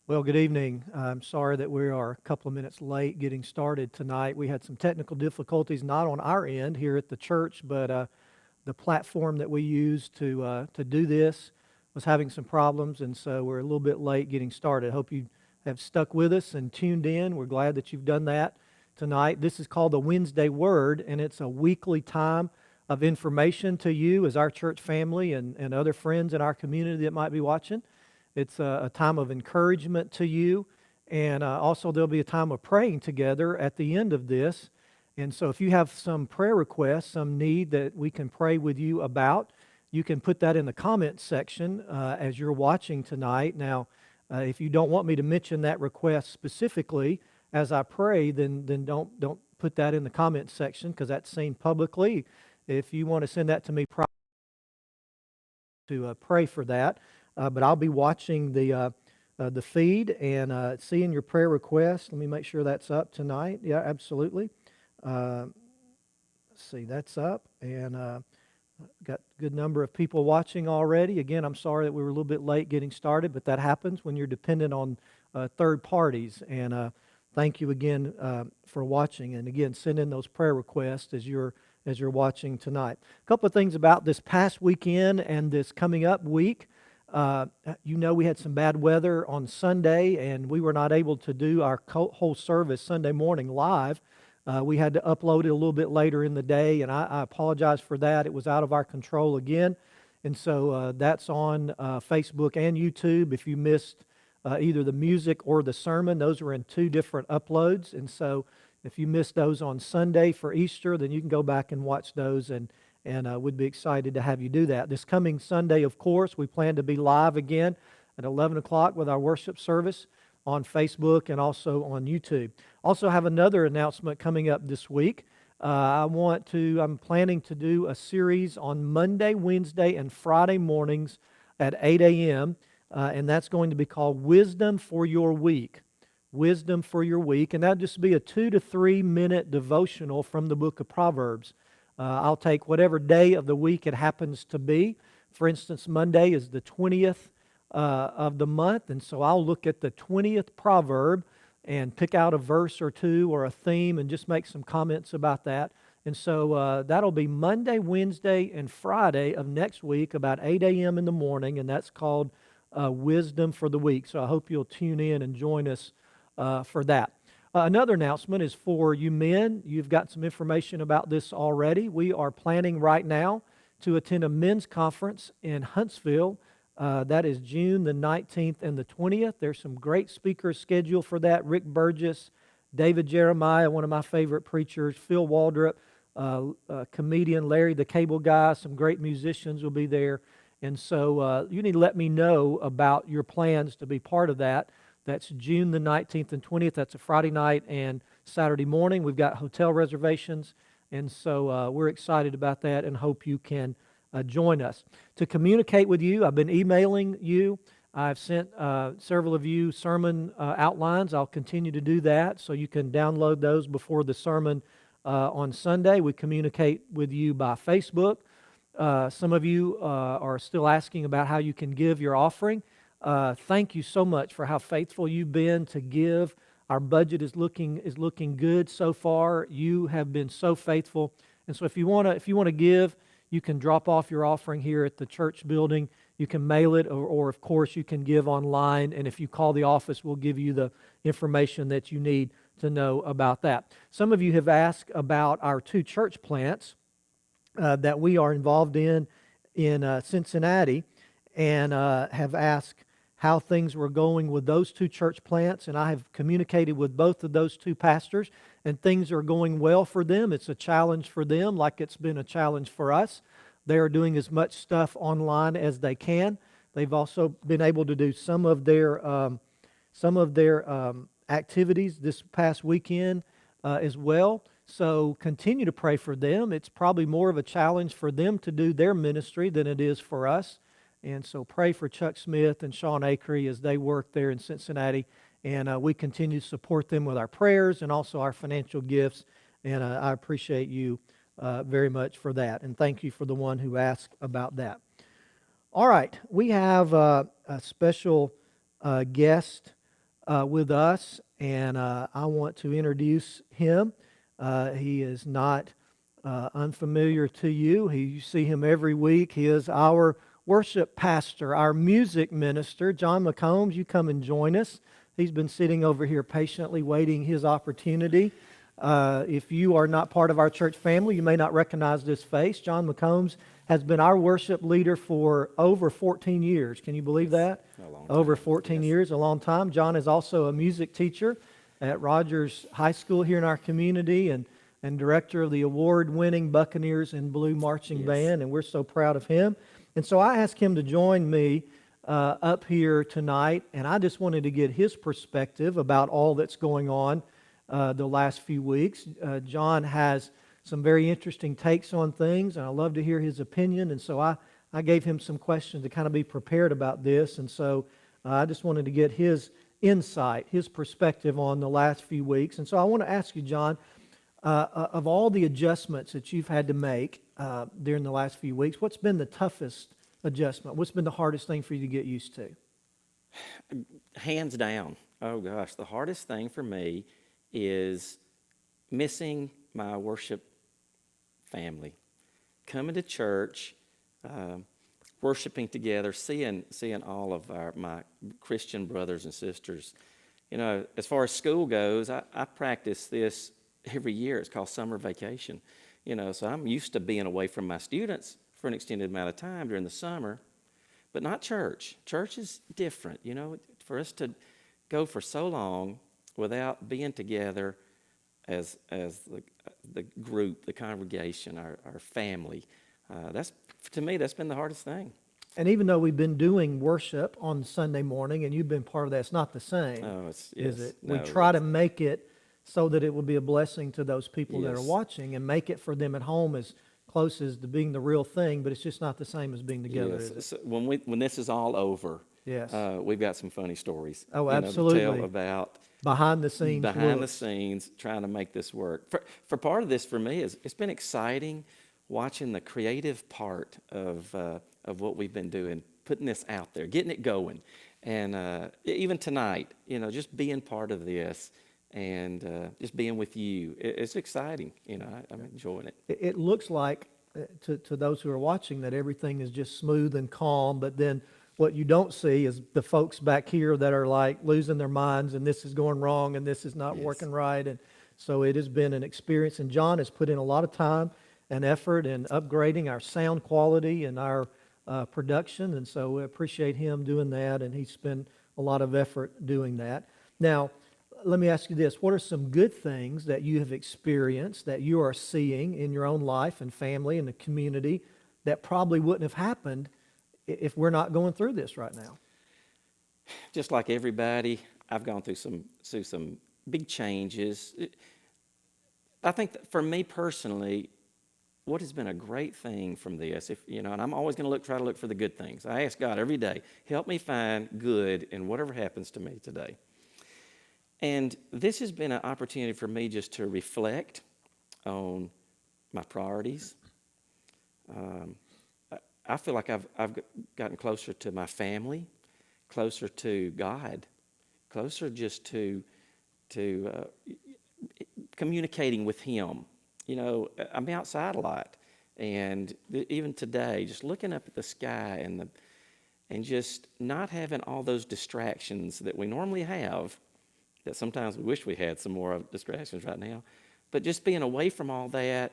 Well, good evening. I'm sorry that we are a couple of minutes late getting started tonight. We had some technical difficulties, not on our end here at the church, but the platform that we use to do this was having some problems, and so we're a little bit late getting started. Hope you have stuck with us and tuned in. We're glad that you've done that tonight. This is called the Wednesday Word, and it's a weekly time of information to you as our church family and other friends in our community that might be watching. It's a time of encouragement to you, and also there'll be a time of praying together at the end of this. And so if you have some prayer requests, some need that we can pray with you about, you can put that in the comment section as you're watching tonight. Now, if you don't want me to mention that request specifically as I pray, then don't put that in the comment section because that's seen publicly. If you want to send that to me privately to pray for that, but I'll be watching the feed and seeing your prayer requests. Let me make sure that's up tonight. Yeah, absolutely. Let's see, that's up, and got a good number of people watching already. Again, I'm sorry that we were a little bit late getting started, but that happens when you're dependent on third parties. And thank you again for watching, and again, send in those prayer requests as you're watching tonight. A couple of things about this past weekend and this coming up week. We had some bad weather on Sunday, and we were not able to do our whole service Sunday morning live. We had to upload it a little bit later in the day, and I apologize for that. It was out of our control again. And so that's on Facebook and YouTube. If you missed either the music or the sermon, those are in two different uploads. And so if you missed those on Sunday for Easter, then you can go back and watch those, and we'd be excited to have you do that. This coming Sunday, of course, we plan to be live again at 11 o'clock with our worship service on Facebook and also on YouTube. Also have another announcement coming up this week. I'm planning to do a series on Monday, Wednesday, and Friday mornings at 8 a.m., and that's going to be called Wisdom for Your Week. Wisdom for Your Week, and that'll just be a 2 to 3 minute devotional from the book of Proverbs. I'll take whatever day of the week it happens to be. For instance, Monday is the 20th of the month, and so I'll look at the 20th proverb and pick out a verse or two or a theme and just make some comments about that. And so that'll be Monday, Wednesday, and Friday of next week about 8 a.m. in the morning, and that's called Wisdom for the Week. So I hope you'll tune in and join us for that. Another announcement is for you men. You've got some information about this already. We are planning right now to attend a men's conference in Huntsville. That is June the 19th and the 20th. There's some great speakers scheduled for that. Rick Burgess, David Jeremiah, one of my favorite preachers, Phil Waldrop, comedian Larry the Cable Guy, some great musicians will be there. And so you need to let me know about your plans to be part of that. That's June the 19th and 20th. That's a Friday night and Saturday morning. We've got hotel reservations, and so we're excited about that and hope you can join us. To communicate with you, I've been emailing you. I've sent several of you sermon outlines. I'll continue to do that, so you can download those before the sermon on Sunday. We communicate with you by Facebook. Some of you are still asking about how you can give your offering. Thank you so much for how faithful you've been to give. Our budget is looking good so far. You have been so faithful, and so if you want to give, you can drop off your offering here at the church building. You can mail it, or of course you can give online. And if you call the office, we'll give you the information that you need to know about that. Some of you have asked about our two church plants that we are involved in Cincinnati, and have asked how things were going with those two church plants, and I have communicated with both of those two pastors, and things are going well for them. It's a challenge for them like it's been a challenge for us. They are doing as much stuff online as they can. They've also been able to do some of their activities this past weekend as well. So continue to pray for them. It's probably more of a challenge for them to do their ministry than it is for us. And so pray for Chuck Smith and Sean Acree as they work there in Cincinnati. And we continue to support them with our prayers and also our financial gifts. And I appreciate you very much for that. And thank you for the one who asked about that. All right, we have a special guest with us, and I want to introduce him. He is not unfamiliar to you. You see him every week. He is our worship pastor, our music minister, John McCombs. You come and join us. He's been sitting over here patiently waiting his opportunity. If you are not part of our church family, you may not recognize this face. John McCombs has been our worship leader for over 14 years. Can you believe that? A long time. Over 14 Yes. years, a long time. John is also a music teacher at Rogers High School here in our community, and director of the award-winning Buccaneers in Blue Marching Yes. Band, and we're so proud of him. And so I asked him to join me up here tonight, and I just wanted to get his perspective about all that's going on the last few weeks. John has some very interesting takes on things, and I love to hear his opinion, and so I gave him some questions to kind of be prepared about this, and so I just wanted to get his insight, his perspective on the last few weeks. And so I want to ask you, John, of all the adjustments that you've had to make during the last few weeks, what's been the toughest adjustment? What's been the hardest thing for you to get used to? Hands down. Oh gosh, the hardest thing for me is missing my worship family. Coming to church, worshiping together, seeing all of my Christian brothers and sisters. You know, as far as school goes, I practice this every year. It's called summer vacation. You know, so I'm used to being away from my students for an extended amount of time during the summer, but not church. Church is different. You know, for us to go for so long without being together as the group, the congregation, our family, to me, that's been the hardest thing. And even though we've been doing worship on Sunday morning, and you've been part of that, it's not the same, Oh, is it? No, We try to make it so that it will be a blessing to those people that are Yes. watching, and make it for them at home as close as to being the real thing, but it's just not the same as being together, Yes. is it? So when this is all over, Yes. we've got some funny stories. Oh, To absolutely. tell about Behind the scenes behind the looks. scenes trying to make this work. For part of this for me is it's been exciting watching the creative part of what we've been doing, putting this out there, getting it going, and even tonight, you know, just being part of this and just being with you, it's exciting. You know, I'm enjoying it. It looks like to those who are watching that everything is just smooth and calm, but then what you don't see is the folks back here that are like losing their minds, and this is going wrong, and this is not Yes. working right. And so it has been an experience, and John has put in a lot of time and effort in upgrading our sound quality and our production, and so we appreciate him doing that, and he's spent a lot of effort doing that. Now, let me ask you this. What are some good things that you have experienced, that you are seeing in your own life and family and the community that probably wouldn't have happened if we're not going through this right now? Just like everybody, I've gone through some big changes. I think that for me personally, what has been a great thing from this, and I'm always going to try to look for the good things. I ask God every day, help me find good in whatever happens to me today. And this has been an opportunity for me just to reflect on my priorities. I feel like I've gotten closer to my family, closer to God, closer just to communicating with Him. You know, I'm outside a lot, and even today, just looking up at the sky and just not having all those distractions that we normally have, that sometimes we wish we had some more of distractions right now, but just being away from all that,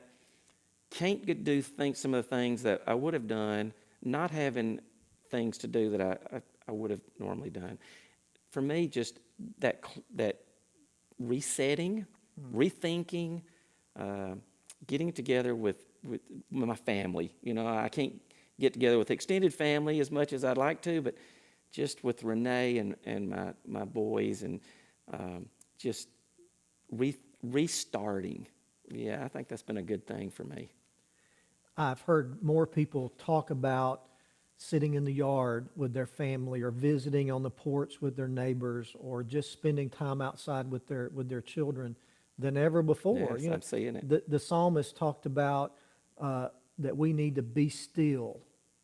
can't do some of the things that I would have done, not having things to do that I would have normally done. For me, just that resetting, rethinking, getting together with my family. You know, I can't get together with extended family as much as I'd like to, but just with Renee and my boys, and just restarting. Yeah, I think that's been a good thing for me. I've heard more people talk about sitting in the yard with their family, or visiting on the porch with their neighbors, or just spending time outside with their children than ever before. Yes, I'm seeing it. The psalmist talked about that we need to be still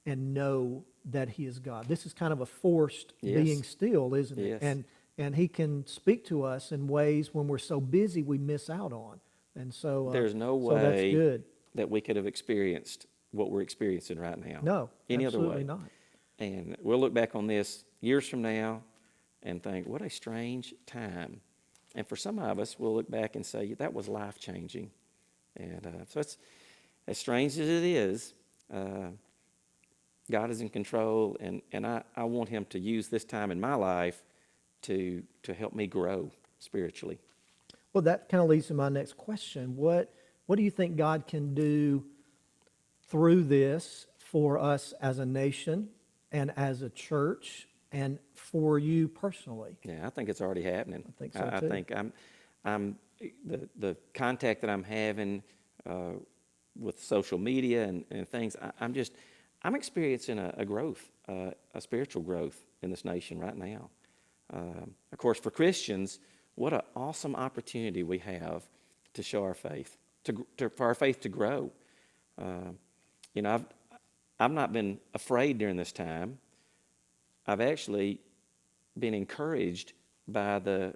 and know that He is God. This is kind of a forced Yes. being still, isn't it? Yes. and He can speak to us in ways when we're so busy we miss out on. And so, There's no so that's way good. that we could have experienced what we're experiencing right now No, any other absolutely way. not. And we'll look back on this years from now and think, what a strange time. And for some of us, we'll look back and say, that was life-changing. And so it's as strange as it is, God is in control, and I want Him to use this time in my life to help me grow spiritually. Well, that kind of leads to my next question. What do you think God can do through this for us as a nation and as a church and for you personally? Yeah, I think it's already happening. I think so I too. think I'm the contact that I'm having with social media and things. I'm experiencing a growth, a spiritual growth in this nation right now. Of course, for Christians, what an awesome opportunity we have to show our faith, for our faith to grow. I've not been afraid during this time. I've actually been encouraged by the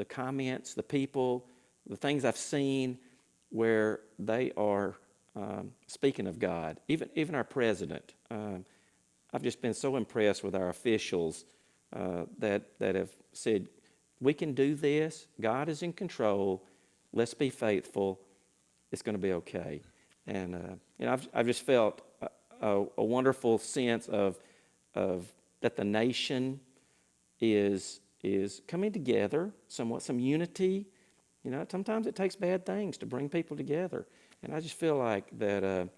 comments, the people, the things I've seen where they are speaking of God. Even our president. I've just been so impressed with our officials that have said, we can do this. God is in control. Let's be faithful. It's going to be okay. And I've just felt a wonderful sense of that the nation is coming together, some unity. Sometimes it takes bad things to bring people together, and I just feel like that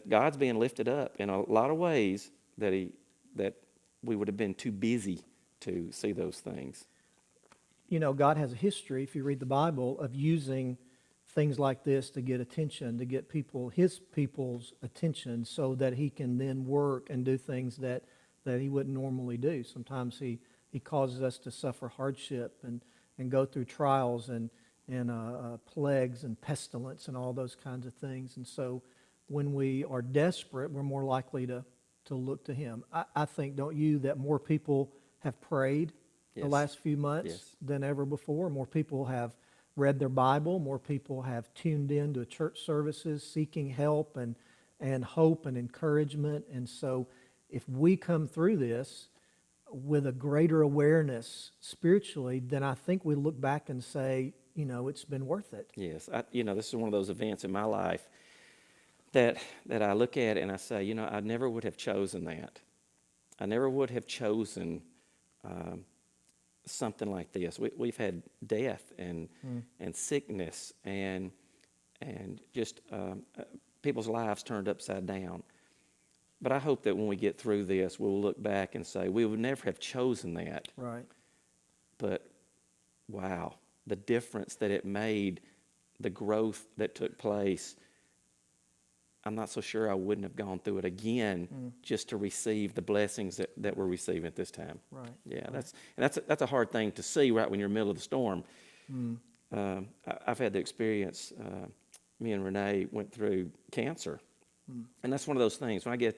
God's being lifted up in a lot of ways that we would have been too busy to see those things. God has a history, if you read the Bible, of using things like this to get attention, to get His people's attention, so that He can then work and do things that He wouldn't normally do. Sometimes He causes us to suffer hardship and go through trials and plagues and pestilence and all those kinds of things. And so when we are desperate, we're more likely to look to Him. I think, don't you, that more people have prayed the Yes. last few months Yes. than ever before? More people have read their Bible. More people have tuned in to church services seeking help and hope and encouragement. And so if we come through this with a greater awareness spiritually, then I think we look back and say, it's been worth it. Yes, this is one of those events in my life that I look at and I say, I never would have chosen that. I never would have chosen something like this. We've had death and sickness and just people's lives turned upside down. But I hope that when we get through this, we'll look back and say, we would never have chosen that. Right. But, wow, the difference that it made, the growth that took place, I'm not so sure I wouldn't have gone through it again just to receive the blessings that we're receiving at this time. Right. Yeah, Right. that's a hard thing to see right when you're in the middle of the storm. I've had the experience, me and Renee went through cancer. And that's one of those things. When I give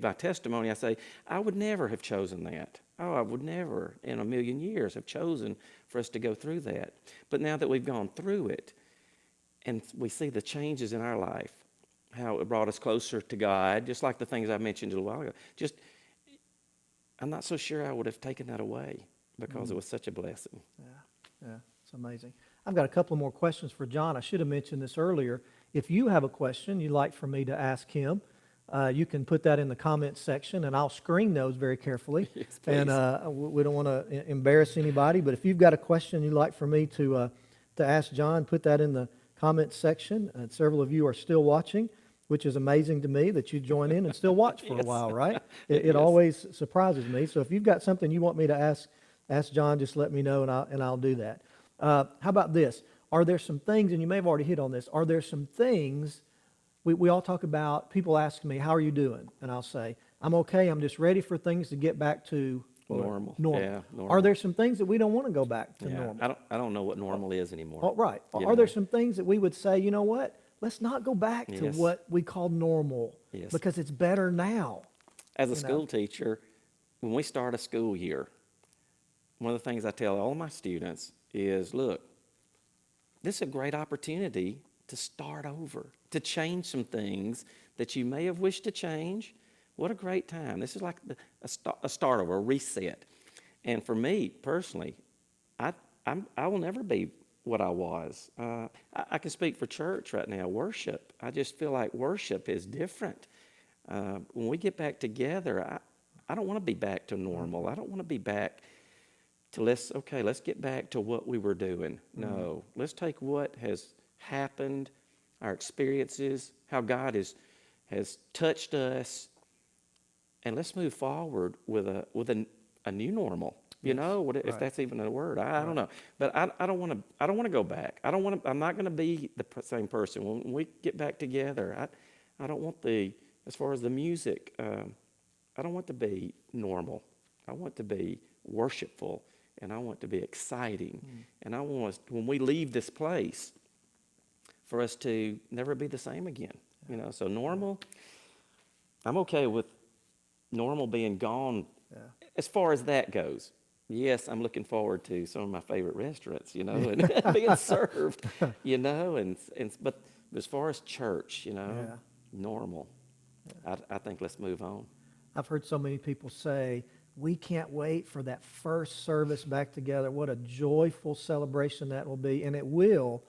my testimony, I say, I would never have chosen that. Oh, I would never in a million years have chosen for us to go through that. But now that we've gone through it and we see the changes in our life, how it brought us closer to God, just like the things I mentioned a little while ago, I'm not so sure I would have taken that away because it was such a blessing. Yeah, it's amazing. I've got a couple more questions for John. I should have mentioned this earlier. If you have a question you'd like for me to ask him, you can put that in the comments section, and I'll screen those very carefully. Yes, please. And we don't want to embarrass anybody, but if you've got a question you'd like for me to ask John, put that in the comments section. Several of you are still watching, which is amazing to me that you join in and still watch for Yes. a while, right? It Yes. always surprises me. So if you've got something you want me to ask John, just let me know, and I'll do that. How about this? Are there some things, and you may have already hit on this, are there some things, we all talk about, people ask me, how are you doing? And I'll say, I'm okay, I'm just ready for things to get back to Normal. normal. Yeah, normal. Are there some things that we don't want to go back to Yeah, normal? I don't know what normal is anymore. Oh, right. You Are there know? some things that we would say, you know what, let's not go back to Yes. what we call normal, Yes. because it's better now? As a you know. school teacher, when we start a school year, one of the things I tell all my students is, look, this is a great opportunity to start over, to change some things that you may have wished to change. What a great time. This is like a start over, a reset. And for me, personally, I will never be what I was. I can speak for church right now, worship. I just feel like worship is different. When we get back together, I don't want to be back to normal. I don't want to be back to let's get back to what we were doing. No, let's take what has happened, our experiences, how God has touched us, and let's move forward with a new normal. You know, if that's even a word, I don't know. But I don't want to go back. I'm not going to be the same person when we get back together. I don't want as far as the music, I don't want to be normal. I want to be worshipful, and I want to be exciting. And I want us, when we leave this place, for us to never be the same again. You know, so normal, I'm okay with normal being gone as far as that goes. Yes, I'm looking forward to some of my favorite restaurants, you know, and being served, you know, but as far as church, you know, normal. I think let's move on. I've heard so many people say, we can't wait for that first service back together. What a joyful celebration that will be, and it will.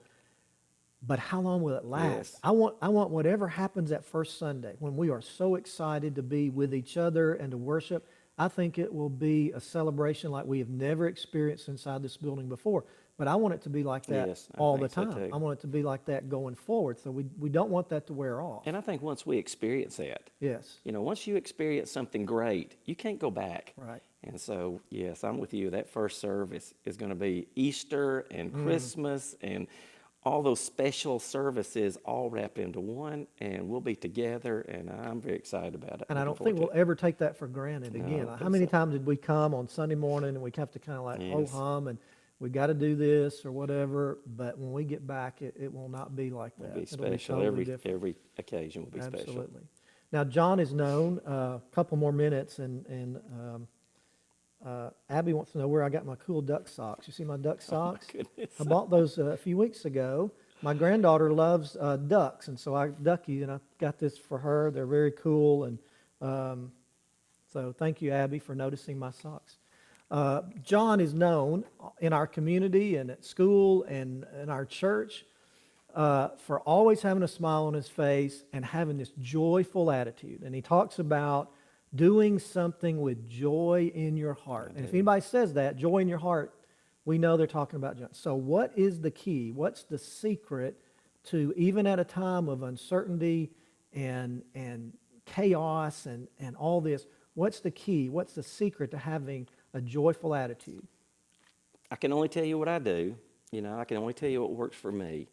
But how long will it last? Yes. I want whatever happens that first Sunday when we are so excited to be with each other and to worship. I think it will be a celebration like we have never experienced inside this building before. But I want it to be like that all the time. I want it to be like that going forward. So we don't want that to wear off. And I think once we experience that, you know, once you experience something great, you can't go back. Right. And so, yes, I'm with you. That first service is going to be Easter and Christmas and all those special services all wrap into one, and we'll be together, and I'm very excited about it. And I don't think we'll ever take that for granted again. How many times did we come on Sunday morning and we have to kind of like ho-hum and we got to do this or whatever, but when we get back, it will not be like that. It'll be special. Every occasion will be special. Absolutely. Now, John is known, a couple more minutes, and Abby wants to know where I got my cool duck socks. You see my duck socks? Oh, my goodness. I bought those a few weeks ago. My granddaughter loves ducks, and so I got this for her. They're very cool, and so thank you, Abby, for noticing my socks. John is known in our community and at school and in our church for always having a smile on his face and having this joyful attitude. And he talks about doing something with joy in your heart. And if anybody says that, joy in your heart, we know they're talking about John. So what is the key? What's the secret to, even at a time of uncertainty and chaos and all this, what's the key? What's the secret to having a joyful attitude? I can only tell you what I do. You know, I can only tell you what works for me.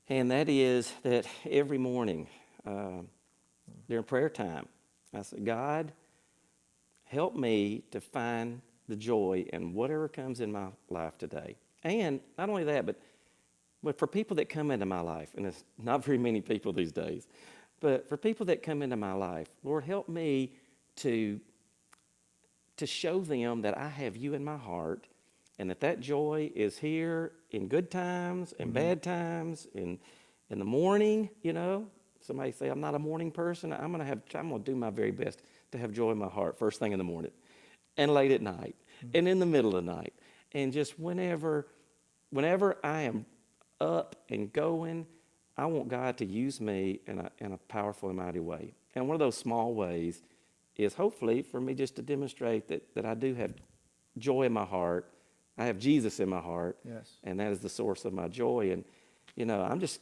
And that is that every morning during prayer time, I say, God, help me to find the joy in whatever comes in my life today. And not only that, but for people that come into my life, and it's not very many people these days, but for people that come into my life, Lord, help me to show them that I have you in my heart and that joy is here in good times and bad times, in the morning, you know. Somebody say, I'm not a morning person. I'm gonna do my very best to have joy in my heart first thing in the morning and late at night and in the middle of the night. And just whenever I am up and going, I want God to use me in a powerful and mighty way. And one of those small ways is hopefully for me just to demonstrate that I do have joy in my heart. I have Jesus in my heart. Yes. And that is the source of my joy. And, you know, I'm just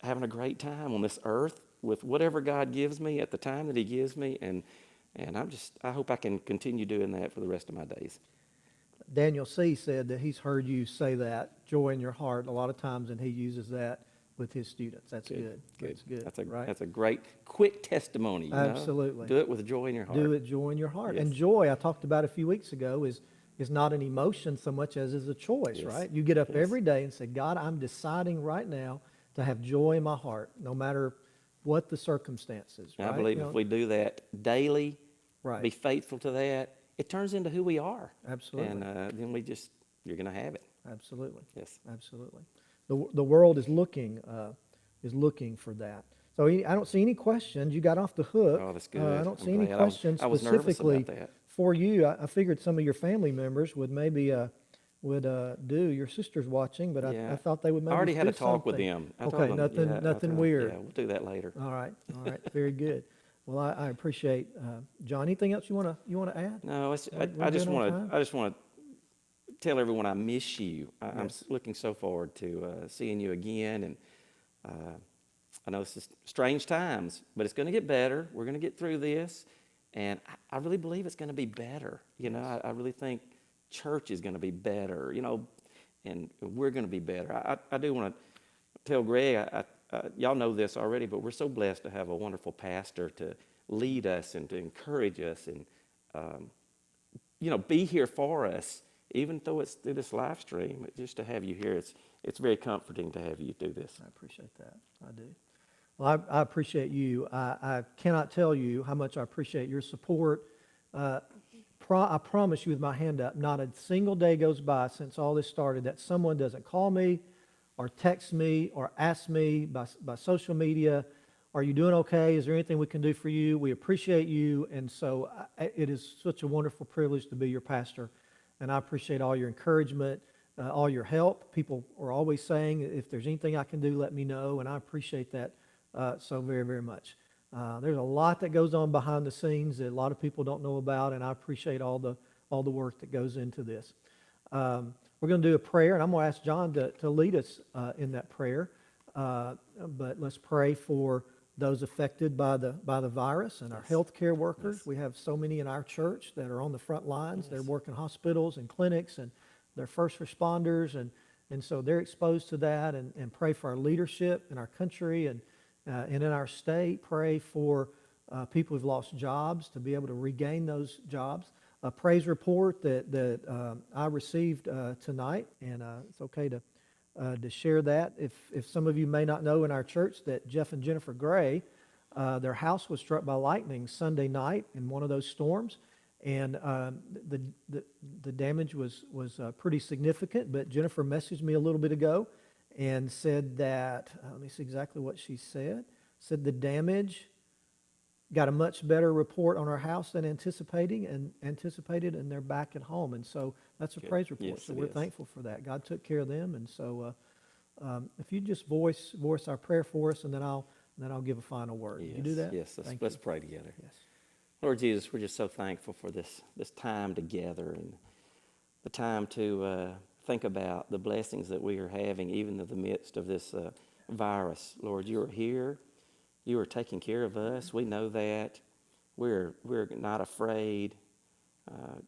having a great time on this earth with whatever God gives me at the time that he gives me. And I hope I can continue doing that for the rest of my days. Daniel C. said that he's heard you say that, joy in your heart, a lot of times, and he uses that with his students. That's good. That's good. That's a great, quick testimony. You Absolutely. know? Do it with joy in your heart. Do it joy in your heart. Yes. And joy, I talked about a few weeks ago, is not an emotion so much as is a choice, Yes. right? You get up Yes. every day and say, God, I'm deciding right now to have joy in my heart, no matter what the circumstances. And right? I believe if we do that daily, right. be faithful to that, it turns into who we are. Absolutely. And then you're going to have it. Absolutely. Yes. Absolutely. The world is looking for that. So I don't see any questions. You got off the hook. Oh, that's good. I don't I'm see any glad. questions I was nervous specifically about that. for you. I figured some of your family members would maybe would do. Your sister's watching, but Yeah. I thought they would maybe I already had do a talk with something. them. I Okay, told them, yeah, nothing weird. yeah, we'll do that later. All right, very good. Well, I appreciate John. Anything else you wanna add? No, We're good on time? I just want to tell everyone I miss you. I'm Yes. looking so forward to seeing you again. And I know this is strange times, but it's going to get better. We're going to get through this. And I really believe it's going to be better. You know, I really think church is going to be better, you know, and we're going to be better. I do want to tell Greg, y'all know this already, but we're so blessed to have a wonderful pastor to lead us and to encourage us and, you know, be here for us, even though it's through this live stream. Just to have you here, it's very comforting to have you do this. I appreciate that. I do. Well, I appreciate you. I cannot tell you how much I appreciate your support. I promise you with my hand up, not a single day goes by since all this started that someone doesn't call me or text me or ask me by social media, are you doing okay? Is there anything we can do for you? We appreciate you. And so it is such a wonderful privilege to be your pastor. And I appreciate all your encouragement, all your help. People are always saying, if there's anything I can do, let me know. And I appreciate that so very, very much. There's a lot that goes on behind the scenes that a lot of people don't know about, and I appreciate all the work that goes into this. We're going to do a prayer, and I'm going to ask John to lead us in that prayer. But let's pray for those affected by the virus and our healthcare workers. Yes. We have so many in our church that are on the front lines. Yes. They're working hospitals and clinics, and they're first responders, and so they're exposed to that. And pray for our leadership in our country and in our state. Pray for people who've lost jobs to be able to regain those jobs. A praise report that I received tonight, and it's okay to share that. If some of you may not know, in our church that Jeff and Jennifer Gray, their house was struck by lightning Sunday night in one of those storms, and the damage was pretty significant. But Jennifer messaged me a little bit ago and said that, let me see exactly what she said. Said the damage got a much better report on our house than anticipated, and they're back at home. And so that's a Good. praise report. Yes, So it we're is. thankful for that. God took care of them. And so if you just voice our prayer for us, and then I'll give a final word. Yes, You do that? yes. Thank Let's you. pray together. Yes. Lord Jesus, we're just so thankful for this time together and the time to think about the blessings that we are having, even in the midst of this virus. Lord, you are here. You are taking care of us. We know that. We're not afraid.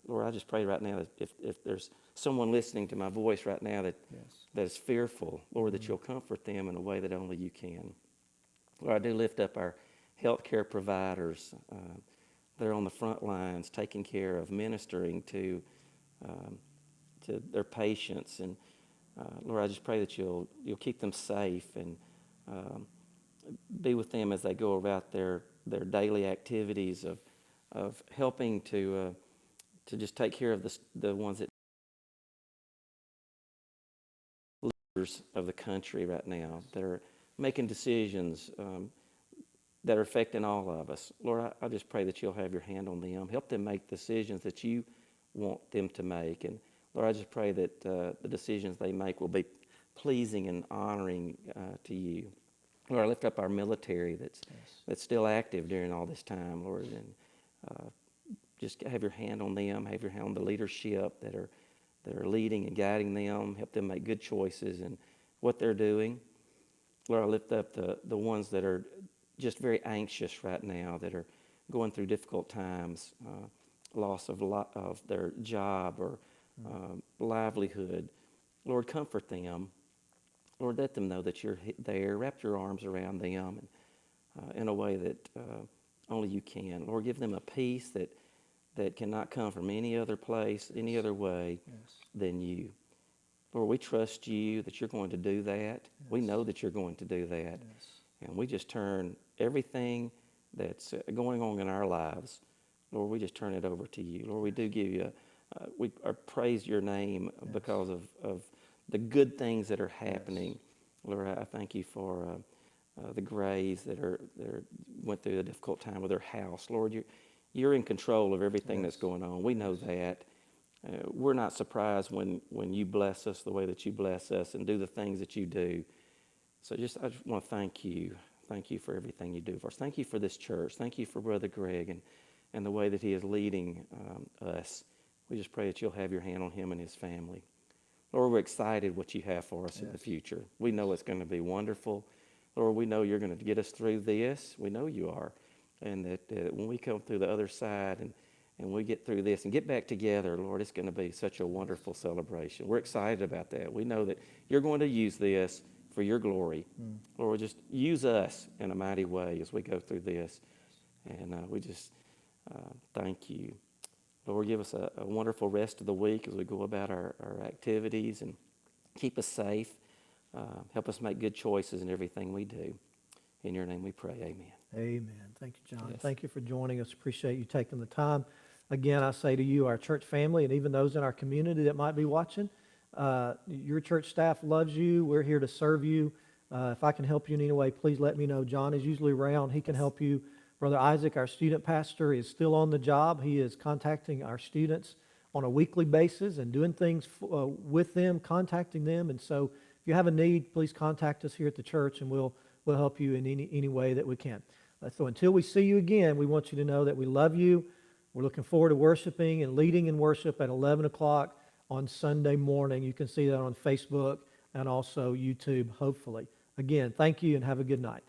Lord, I just pray right now that if there's someone listening to my voice right now that is fearful, Lord, that you'll comfort them in a way that only you can. Lord, I do lift up our healthcare providers. They're on the front lines, taking care of, ministering to their patients. And Lord, I just pray that you'll keep them safe and be with them as they go about their daily activities of helping to just take care of the ones that leaders of the country right now that are making decisions that are affecting all of us. Lord, I just pray that you'll have your hand on them. Help them make decisions that you want them to make. And Lord, I just pray that the decisions they make will be pleasing and honoring to you. Lord, I lift up our military that's still active during all this time, Lord, and just have your hand on them, have your hand on the leadership that are leading and guiding them, help them make good choices in what they're doing. Lord, I lift up the ones that are just very anxious right now, that are going through difficult times, loss of their job or livelihood. Lord, comfort them. Lord, let them know that you're there. Wrap your arms around them in a way that only you can. Lord, give them a peace that cannot come from any other place, any other way than you. Lord, we trust you that you're going to do that. Yes. We know that you're going to do that. Yes. And we just turn everything that's going on in our lives, Lord, we just turn it over to you. Lord, we do give you, we praise your name because of the good things that are happening. Lord, I thank you for the Grays that went through a difficult time with their house. Lord, you're in control of everything that's going on. We know that. We're not surprised when you bless us the way that you bless us and do the things that you do. So I just want to thank you. Thank you for everything you do for us. Thank you for this church. Thank you for Brother Greg and the way that he is leading us. We just pray that you'll have your hand on him and his family. Lord, we're excited what you have for us in the future. We know it's going to be wonderful. Lord, we know you're going to get us through this. We know you are. And that when we come through the other side and we get through this and get back together, Lord, it's going to be such a wonderful celebration. We're excited about that. We know that you're going to use this for your glory. Lord, just use us in a mighty way as we go through this. And we just thank you. Lord, give us a wonderful rest of the week as we go about our activities, and keep us safe. Help us make good choices in everything we do. In your name we pray, amen. Amen. Thank you, John. Yes. Thank you for joining us. Appreciate you taking the time. Again, I say to you, our church family, and even those in our community that might be watching, your church staff loves you. We're here to serve you. If I can help you in any way, please let me know. John is usually around. He can help you. Brother Isaac, our student pastor, is still on the job. He is contacting our students on a weekly basis and doing things with them, contacting them. And so if you have a need, please contact us here at the church, and we'll help you in any way that we can. So until we see you again, we want you to know that we love you. We're looking forward to worshiping and leading in worship at 11 o'clock on Sunday morning. You can see that on Facebook and also YouTube, hopefully. Again, thank you and have a good night.